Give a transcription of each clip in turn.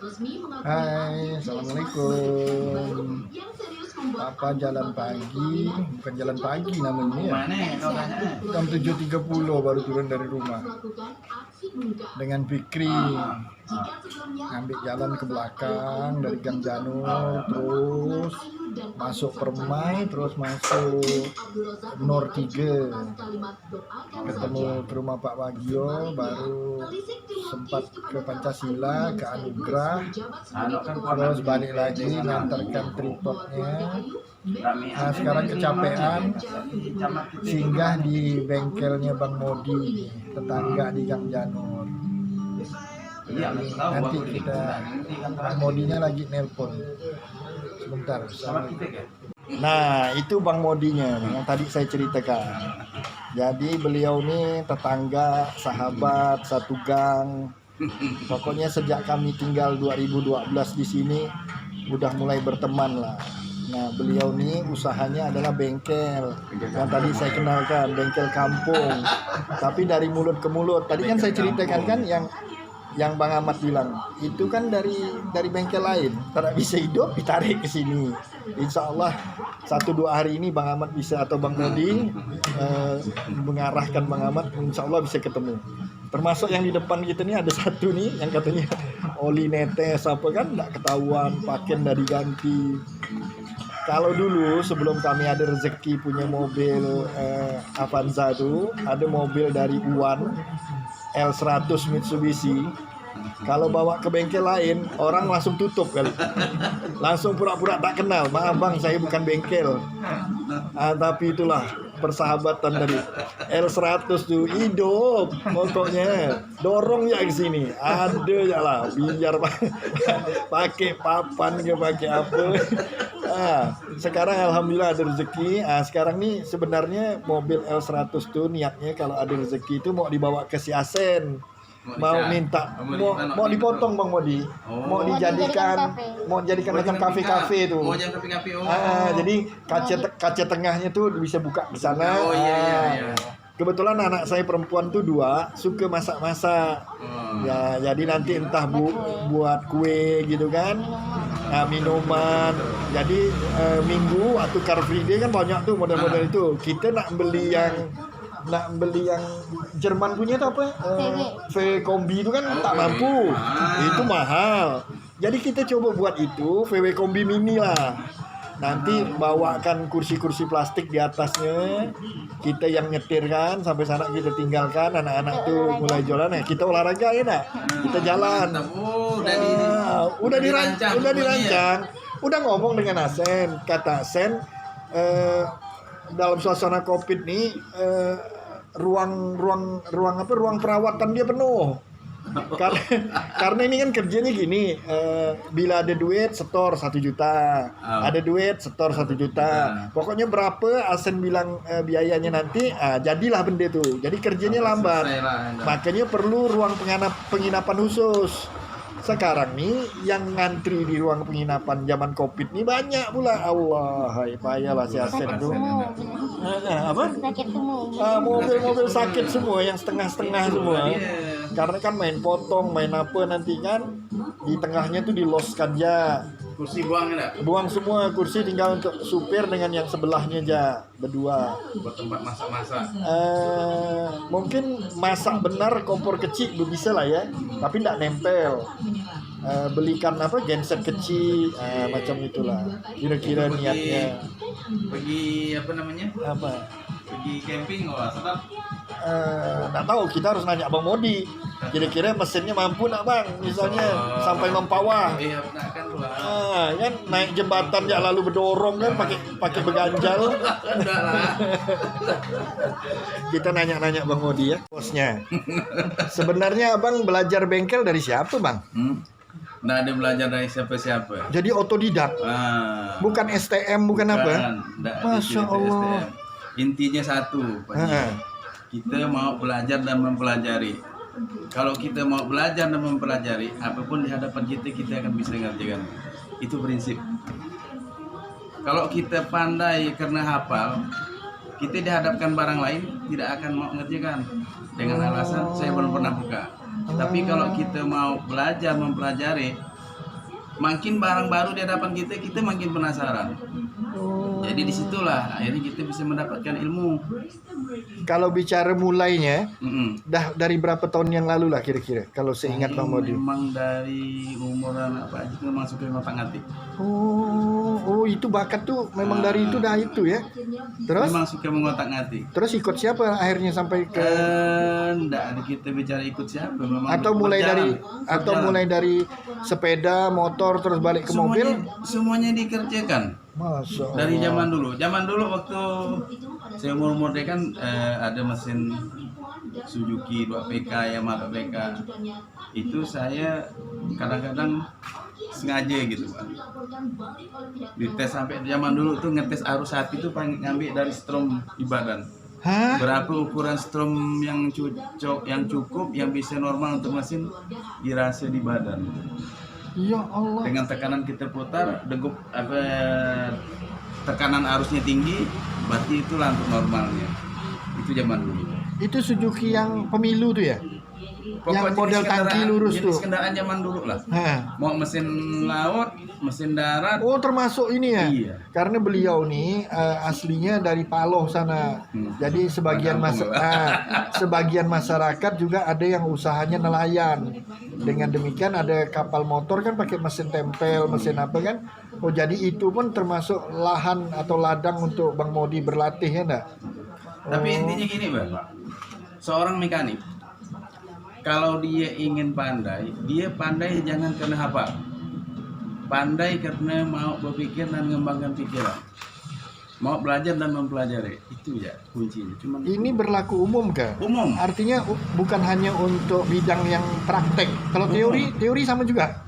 Hai, assalamualaikum. Papa jalan pagi, bukan jalan pagi namanya ya. Jam 7.30 baru turun dari rumah. Dengan Fikri ambil jalan ke belakang dari Gang Janur, terus masuk Permai, terus masuk Nur 3, ketemu ke rumah Pak Wagio, baru sempat ke Pancasila, ke Anugerah, terus balik lagi ngantarkan tripodnya. Nah, sekarang kecapean, singgah di bengkelnya Bang Modi, tetangga di Gang Janur. Nanti kita, Bang Modinya lagi nelpon. Sebentar. Nah, itu Bang Modinya yang tadi saya ceritakan. Jadi beliau ini tetangga, sahabat, satu gang. Pokoknya sejak kami tinggal 2012 di sini udah mulai berteman lah. Nah, beliau ini usahanya adalah bengkel. Yang tadi saya kenalkan, bengkel kampung. Tapi dari mulut ke mulut. Tadi kan saya ceritakan kan yang Bang Ahmad bilang, itu kan dari bengkel lain, tidak bisa hidup ditarik ke sini. Insya Allah 1-2 hari ini Bang Ahmad bisa, atau Bang Modi mengarahkan Bang Ahmad, insya Allah bisa ketemu. Termasuk yang di depan kita ini ada satu nih yang katanya oli netes apa kan, tidak ketahuan, pakaian dari ganti. Kalau dulu sebelum kami ada rezeki punya mobil Avanza tuh, ada mobil dari Uwan L100 Mitsubishi. Kalau bawa ke bengkel lain, orang langsung tutup kali. Langsung pura-pura tak kenal. Maaf bang, saya bukan bengkel. Tapi itulah persahabatan dari L100 tuh hidup. Pokoknya dorong ya ke sini. Ada ya lah, biar pakai papan ke pakai apa. Sekarang alhamdulillah ada rezeki. Sekarang nih sebenarnya mobil L100 tuh niatnya kalau ada rezeki itu mau dibawa ke Siasen. Mau minta mau dipotong Bang Modi, mau dijadikan macam kafe-kafe itu. Jadi kaca tengahnya tuh bisa buka ke sana. Kebetulan anak saya perempuan tuh 2 suka masak-masak. Ya, jadi nanti entah buat kue gitu kan. Minuman. Jadi Minggu atau Car Free Day kan banyak tuh model-model itu. Kita nak beli yang Jerman punya itu apa? VW Kombi itu kan tak mampu. Itu mahal. Jadi kita coba buat itu VW Kombi mini lah. Nanti bawakan kursi-kursi plastik di atasnya. Kita yang nyetir kan, sampai sana kita tinggalkan, anak-anak tuh mulai jalan ya. Kita olahraga ya nak. Kita jalan. Udah dirancang. Udah ngomong dengan Asen, kata Asen dalam suasana Covid nih ruang perawatan dia penuh. Karena ini kan kerjanya gini, bila ada duit setor 1 juta, ada duit setor 1 juta. Pokoknya berapa Asen bilang biayanya nanti, jadilah benda itu. Jadi kerjanya lambat. Makanya perlu ruang penginapan khusus. Sekarang nih yang ngantri di ruang penginapan zaman Covid nih banyak pula. Allah, payahlah si Asen tuh. Apa? Mobil-mobil sakit semua, yang setengah-setengah semua. Karena kan main potong, main apa nanti kan di tengahnya tuh diloskan aja. Kursi buang enggak? Buang semua kursi, tinggal untuk supir dengan yang sebelahnya aja berdua. Buat tempat masak-masak. Mungkin masak benar kompor kecil bisa lah ya, tapi tidak nempel. Belikan genset kecil, macam itulah. Kira-kira niatnya. Pergi apa namanya? Pergi camping sedap. Nggak tahu, kita harus nanya Bang Modi. Kira-kira mesinnya mampu nggak bang, misalnya sampai mempawah. Iya, kan pula. Kan naik jembatan ya lalu berdorong kan pakai beganjal. Kita nanya Bang Modi ya, bosnya. Sebenarnya abang belajar bengkel dari siapa bang? Nggak ada belajar dari siapa-siapa. Jadi otodidak. Bukan STM, bukan apa? Masya Allah. Intinya satu, kita mau belajar dan mempelajari. Kalau kita mau belajar dan mempelajari, apapun di hadapan kita akan bisa mengerjakan. Itu prinsip. Kalau kita pandai karena hafal, kita dihadapkan barang lain tidak akan mau mengerjakan dengan alasan saya belum pernah buka. Tapi kalau kita mau belajar mempelajari, makin barang baru di hadapan kita makin penasaran. Oh. Jadi disitulah akhirnya kita bisa mendapatkan ilmu. Kalau bicara mulainya, Mm-mm. dah dari berapa tahun yang lalu lah kira-kira kalau seingat Bang Modi? Memang dari umuran apa itu memang suka ngotak-ngatik. Oh, itu bakat tuh memang dari itu dah itu ya. Terus Memang suka mengotak-ngatik. terus ikut siapa akhirnya sampai ke Enggak ada kita bicara ikut siapa, memang atau mulai berjalan, dari mulai dari sepeda, motor terus balik ke mobil? semuanya dikerjakan. Masya Allah. Dari zaman dulu waktu saya umur deh kan ada mesin Suzuki 2PK, Yamaha 2PK. Itu saya kadang-kadang sengaja gitu Pak. Dites sampai zaman dulu tuh ngetes arus hati tuh pengen ngambil dari strom di badan. Hah? Berapa ukuran strom yang cukup yang bisa normal untuk mesin dirasa di badan. Ya Allah. Dengan tekanan kita putar, degup apa tekanan arusnya tinggi, berarti itulah untuk normalnya. Itu zaman dulu. Itu Suzuki yang pemilu tuh ya? Yang model tangki lurus tuh. Jenis kendaraan zaman dulu lah. Hah. Mau mesin laut, mesin darat. Oh, termasuk ini ya? Iya. Karena beliau nih aslinya dari Paloh sana. Jadi sebagian sebagian masyarakat juga ada yang usahanya nelayan. Dengan demikian ada kapal motor kan pakai mesin tempel, mesin apa kan? Oh, jadi itu pun termasuk lahan atau ladang untuk Bang Modi berlatih ya enggak? Tapi intinya gini, Bapak. Seorang mekanik kalau dia ingin pandai, dia pandai jangan karena hafal. Pandai karena mau berpikir dan mengembangkan pikiran. Mau belajar dan mempelajari. Itu ya kuncinya. Cuman Ini berlaku umum kah? umum. Artinya bukan hanya untuk bidang yang praktek. Kalau teori sama juga.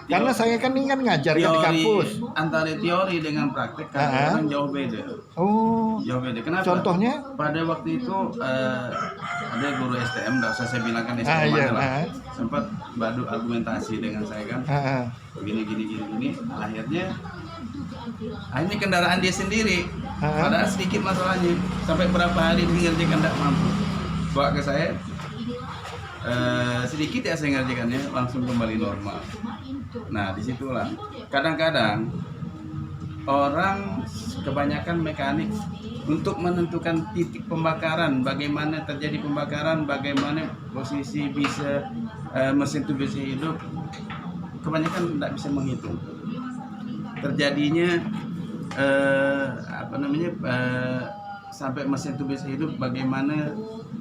Karena saya kan ini kan ngajar kan di Teori kampus. antara teori dengan praktek kadang jauh beda. Oh, Jauh beda. Kenapa? contohnya? Pada waktu itu ada guru STM, nggak usah saya bilangkan STM Iya, aja lah. Sempat badu argumentasi dengan saya kan. Gini. Akhirnya kendaraan dia sendiri. Padahal sedikit masalahnya. Sampai berapa hari mengerjakan tidak mampu. Bawa ke saya. Sedikit ya saya ngerjakannya langsung kembali normal. Nah disitulah kadang-kadang orang kebanyakan mekanik untuk menentukan titik pembakaran, bagaimana terjadi pembakaran, bagaimana posisi bisa mesin itu bisa hidup, kebanyakan tidak bisa menghitung terjadinya sampai mesin itu bisa hidup, bagaimana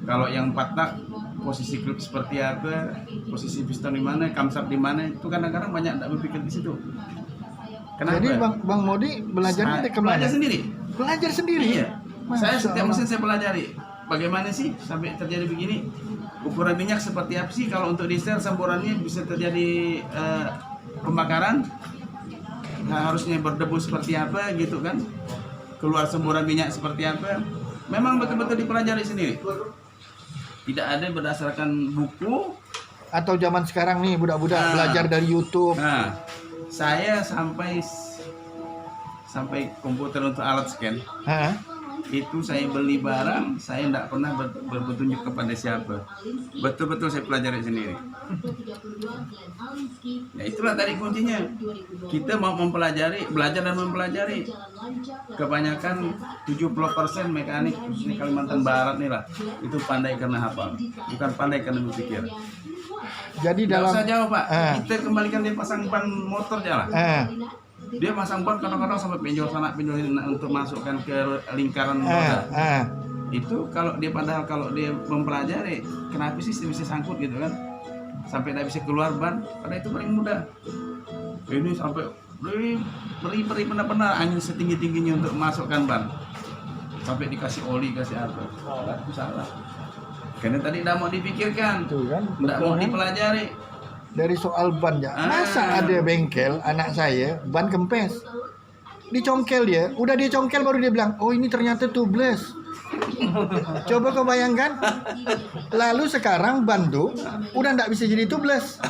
kalau yang 4 tak posisi klip seperti apa, posisi piston di mana, kamsat di mana, itu kadang-kadang banyak tidak berpikir di situ. Kenapa? Jadi Bang Modi belajarnya kemana? Belajar sendiri. Iya. Saya setiap mesin saya pelajari. Bagaimana sih sampai terjadi begini? Ukuran minyak seperti apa sih kalau untuk diesel semburannya bisa terjadi pembakaran? Nah, harusnya berdebu seperti apa gitu kan? Keluar semburan minyak seperti apa? Memang betul-betul dipelajari sendiri. Tidak ada berdasarkan buku Atau zaman sekarang nih budak-budak belajar dari YouTube. Nah, saya sampai komputer untuk alat scan. Itu saya beli barang, saya tidak pernah berpetunjuk kepada siapa. Betul-betul saya pelajari sendiri. Ya itulah tadi kuncinya. Kita mau belajar dan mempelajari. Kebanyakan 70% mekanik khususnya Kalimantan Barat nih lah, itu pandai karena hafal, bukan pandai karena berpikir. Jadi Nggak dalam usah jauh Pak, kita kembalikan dia pasang ban motor aja lah. Dia pasang ban kadang-kadang sampai pinjol sana pinjol sini untuk masukkan ke lingkaran roda. Itu kalau dia mempelajari, kenapa sih bisa sangkut gitu kan? Sampai tidak bisa keluar ban, padahal itu paling mudah. Ini sampai beri benar-benar angin setinggi-tingginya untuk masukkan ban. Sampai dikasih oli, kasih apa? Itu salah. Karena tadi tidak mau dipikirkan, tidak mau dipelajari. Dari soal ban ya, masa ada bengkel anak saya ban kempes, dicongkel dia, udah dia congkel baru dia bilang, oh ini ternyata tubeless. Coba kau bayangkan, lalu sekarang ban tuh udah nggak bisa jadi tubeless,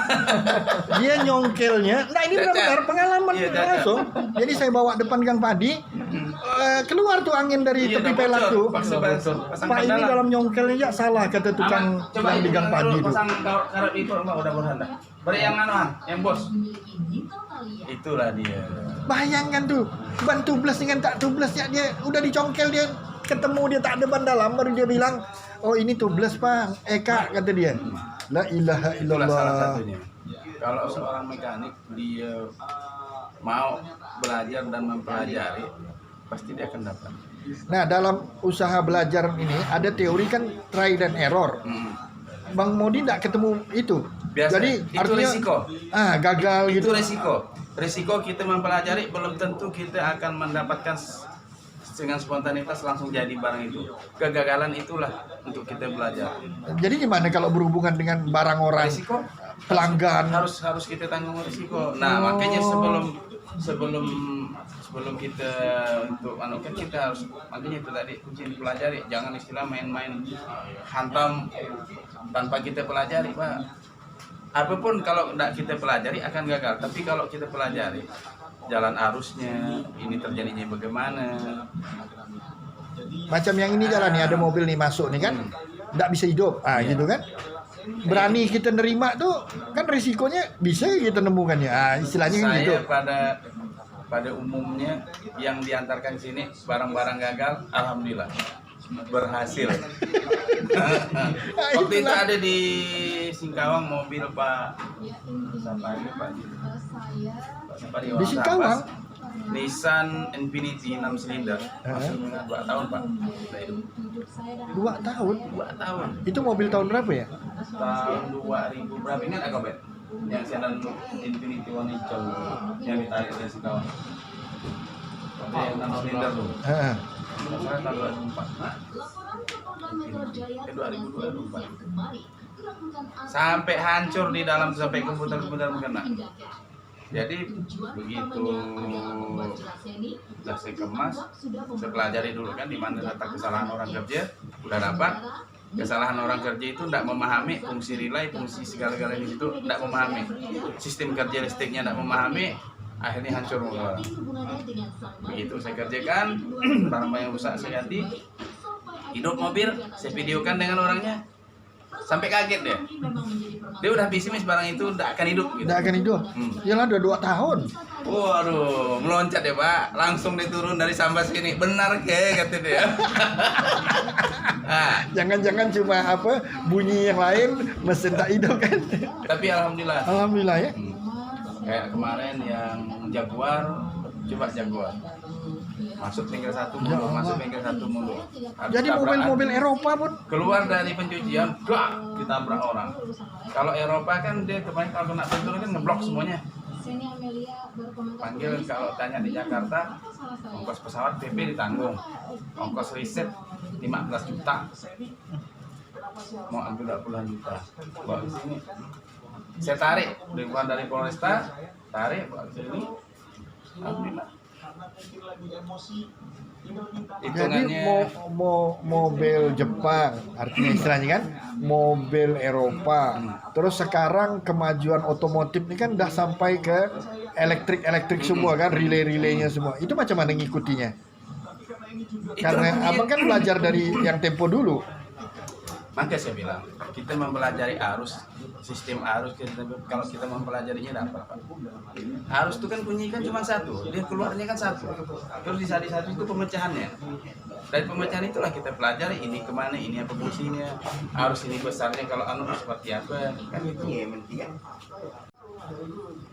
dia nyongkelnya. Nah ini benar-benar pengalaman langsung. Jadi saya bawa depan Gang Padi, keluar tuh angin dari Iya, tepi udah pelak bocor. tuh. Pasang Pak ini dalam. dalam nyongkelnya ya salah kata tukang Coba yang di gang pagi tuh. pasang karet itu Mbak udah berhanda. Beri yang anuan, yang bos. Itulah dia. Bayangkan tuh, ban tubles dengan tak tublesnya dia udah dicongkel, dia ketemu dia tak ada ban dalam baru dia bilang, "Oh, ini tubles, Pak." Kak kata dia. La ilaha Itulah salah illallah. satunya. Kalau seorang mekanik dia mau belajar dan mempelajari, pasti dia akan dapat. Nah, dalam usaha belajar ini ada teori kan try dan error. Bang Modi tidak ketemu itu. Biasa, Jadi itu artinya resiko. Gagal Itu gitu. resiko kita mempelajari belum tentu kita akan mendapatkan dengan spontanitas langsung jadi barang itu. Kegagalan itulah untuk kita belajar. Jadi gimana kalau berhubungan dengan barang orang, Resiko pelanggan? harus kita tanggung risiko. Nah, makanya sebelum kita untuk kan kita harus, makanya itu tadi kunci dipelajari, jangan istilah main-main hantam tanpa kita pelajari, Pak. Apapun kalau tidak kita pelajari akan gagal, tapi kalau kita pelajari jalan arusnya, ini terjadinya bagaimana. Macam yang ini jalan nih, ada mobil nih masuk nih kan, tidak bisa hidup, gitu kan. Berani kita nerima tuh kan risikonya bisa kita nemukannya. Istilahnya kan gitu. Saya pada umumnya yang diantarkan sini barang-barang gagal, alhamdulillah berhasil. Waktu itu ada di Singkawang mobil Pak Sapari, Pak Sapari Di Singkawang? Nissan Infiniti 6 silinder, masuk 2 tahun Pak. Udah hidup. 2 tahun? 2 tahun. Itu mobil tahun berapa ya? Tahun 2000 berapa, ingat agak Bet? Yang sedan Infiniti warna hijau yang ditarik dari Singkawang. Yang 6 silinder tuh. Heeh. Saya tahun 2004. 2024. Sampai hancur di dalam, sampai komputer mengena. Jadi begitu sudah saya kemas, saya pelajari dulu kan di mana letak kesalahan orang kerja, udah dapat. Kesalahan orang kerja itu tidak memahami fungsi relay, fungsi segala-galanya itu tidak memahami. Sistem kerja listriknya tidak memahami, akhirnya hancur motor. Begitu saya kerjakan, barang-barang yang rusak saya ganti, hidup mobil, saya videokan dengan orangnya, sampai kaget dia. Dia udah pesimis barang itu tidak akan hidup. Gitu. Tidak akan hidup. Yalah udah 2 tahun. Waduh, meloncat ya Pak, langsung diturun dari sambat sini. Benar ke kata dia. Nah, Jangan-jangan cuma bunyi yang lain mesin tak hidup kan? tapi alhamdulillah. Alhamdulillah ya. Kayak kemarin yang Jaguar, coba Jaguar. Masuk bengkel satu mulu, masuk bengkel satu mulu. Habis Jadi tabrakan, mobil-mobil Eropa pun keluar dari pencucian, gak ditabrak orang. Kalau Eropa kan dia kemarin kalau kena bentur kan ngeblok semuanya. Panggil kalau tanya di Jakarta, ongkos pesawat PP ditanggung, ongkos riset 15 juta, mau ambil 20 juta, bawa ke sini. Saya tarik, keluar dari Polresta, tarik, bawa ke sini, alhamdulillah. jadi Hitungannya mobil Jepang, artinya istilahnya kan mobil Eropa. Terus sekarang kemajuan otomotif ini kan udah sampai ke elektrik semua kan, relay-relaynya semua. Itu macam mana ngikutinya? Karena abang kan belajar dari yang tempo dulu. maka saya bilang kita mempelajari arus, sistem arus, kalau kita mempelajarinya dapat Pak. Arus itu kan bunyi kan cuma satu, dia keluarnya kan satu, terus di satu itu pemecahannya. Dari pemecahan itulah kita pelajari ini kemana, ini apa fungsinya, arus ini besarnya kalau anu seperti apa, kan itu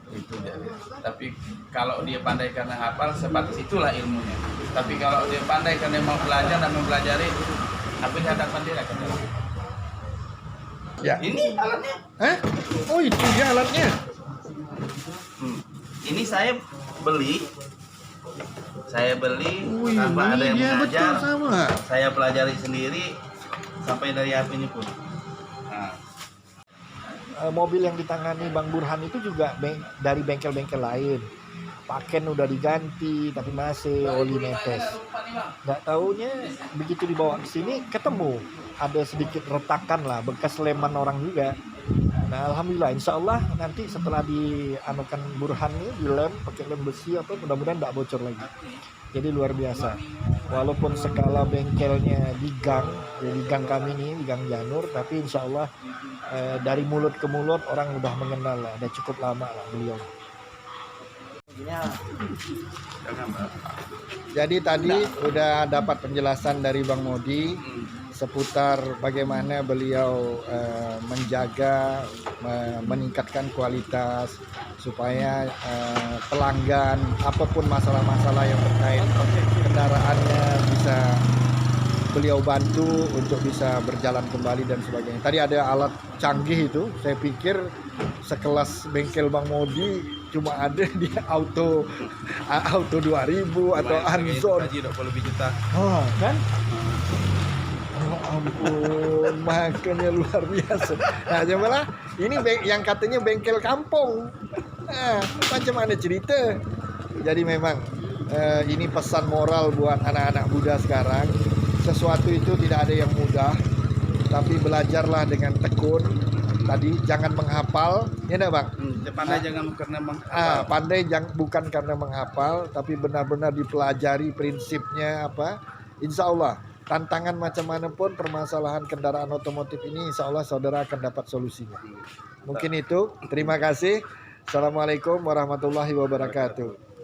itu jadi. Tapi kalau dia pandai karena hafal, sebatas itulah ilmunya. Tapi kalau dia pandai karena mau belajar dan mempelajari, apa di hadapan dia akan dapat. Ya. Ini alatnya. Oh itu dia alatnya. Ini saya beli tanpa ada yang dia mengajar. betul sama. Saya pelajari sendiri sampai dari HP ini pun. Nah, Mobil yang ditangani Bang Burhan itu juga dari bengkel-bengkel lain. Paken udah diganti tapi masih oli netes. Nggak taunya begitu dibawa ke sini ketemu ada sedikit retakan lah, bekas leman orang juga. Nah alhamdulillah, insya Allah nanti setelah dianukan Burhan ini dilem pakai lem besi mudah-mudahan nggak bocor lagi. Jadi luar biasa. Walaupun skala bengkelnya di gang, ya di gang kami ini, di Gang Janur, tapi insya Allah dari mulut ke mulut orang udah mengenal lah, udah cukup lama lah beliau. Jadi tadi udah dapat penjelasan dari Bang Modi seputar bagaimana beliau menjaga, meningkatkan kualitas supaya pelanggan apapun masalah-masalah yang terkait kendaraannya bisa beliau bantu untuk bisa berjalan kembali dan sebagainya. Tadi ada alat canggih itu, saya pikir sekelas bengkel Bang Modi cuma ada di auto 2000 atau Anzon. Oh, kan? Oh ampun, makanya luar biasa. Nah, cobalah ini yang katanya bengkel kampung. Nah, macam mana cerita? Jadi memang ini pesan moral buat anak-anak muda sekarang. Sesuatu itu tidak ada yang mudah, tapi belajarlah dengan tekun. Tadi jangan menghafal, ya enggak Bang? Pandai jangan karena menghafal. Pandai bukan karena menghafal, tapi benar-benar dipelajari prinsipnya apa. Insya Allah tantangan macam mana pun permasalahan kendaraan otomotif ini, insya Allah saudara akan dapat solusinya. Mungkin itu. Terima kasih. Assalamualaikum warahmatullahi wabarakatuh.